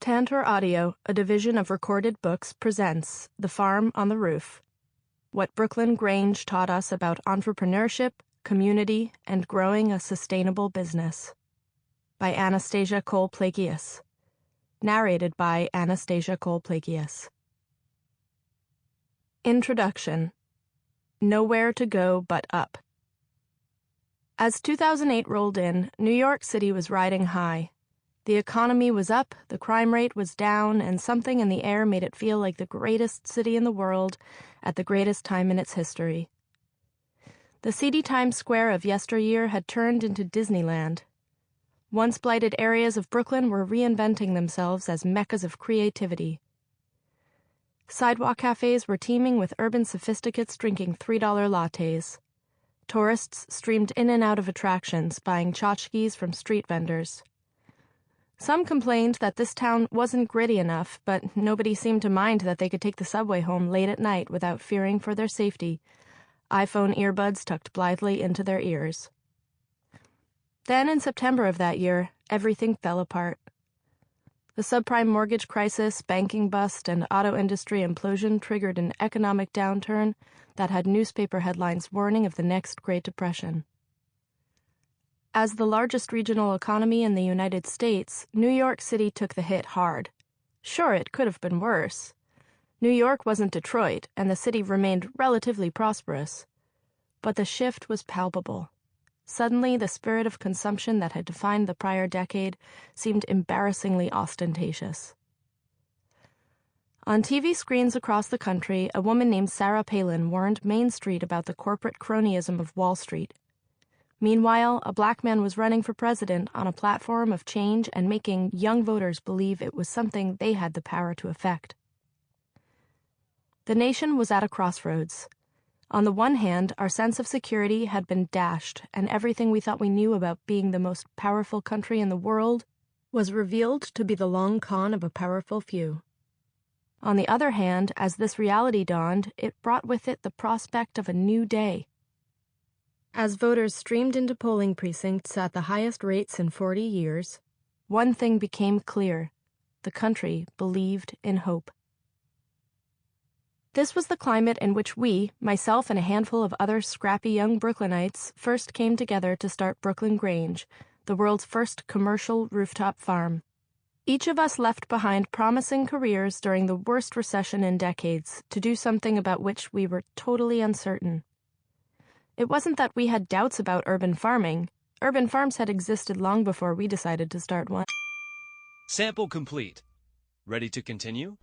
Tantor Audio, a division of Recorded Books, presents The Farm on the Roof, what Brooklyn Grange taught us about entrepreneurship, community, and growing a sustainable business. By Anastasia Plakias. Narrated by Anastasia Plakias. Introduction. Nowhere to go but up. As 2008 rolled in, New York City was riding high. The economy was up, the crime rate was down, and something in the air made it feel like the greatest city in the world at the greatest time in its history. The seedy Times Square of yesteryear had turned into Disneyland. Once blighted areas of Brooklyn were reinventing themselves as meccas of creativity. Sidewalk cafes were teeming with urban sophisticates drinking $3 lattes. Tourists streamed in and out of attractions, buying tchotchkes from street vendors. Some complained that this town wasn't gritty enough, but nobody seemed to mind that they could take the subway home late at night without fearing for their safety, iPhone earbuds tucked blithely into their ears. Then in September of that year, everything fell apart. The subprime mortgage crisis, banking bust, and auto industry implosion triggered an economic downturn that had newspaper headlines warning of the next Great Depression. As the largest regional economy in the United States, New York City took the hit hard. Sure, it could have been worse. New York wasn't Detroit, and the city remained relatively prosperous. But the shift was palpable. Suddenly, the spirit of consumption that had defined the prior decade seemed embarrassingly ostentatious. On TV screens across the country, a woman named Sarah Palin warned Main Street about the corporate cronyism of Wall Street. Meanwhile, a black man was running for president on a platform of change and making young voters believe it was something they had the power to effect. The nation was at a crossroads. On the one hand, our sense of security had been dashed, and everything we thought we knew about being the most powerful country in the world was revealed to be the long con of a powerful few. On the other hand, as this reality dawned, it brought with it the prospect of a new day. As voters streamed into polling precincts at the highest rates in 40 years, one thing became clear: the country believed in hope. This was the climate in which we, myself and a handful of other scrappy young Brooklynites, first came together to start Brooklyn Grange, the world's first commercial rooftop farm. Each of us left behind promising careers during the worst recession in decades to do something about which we were totally uncertain. It wasn't that we had doubts about urban farming. Urban farms had existed long before we decided to start one. Sample complete. Ready to continue?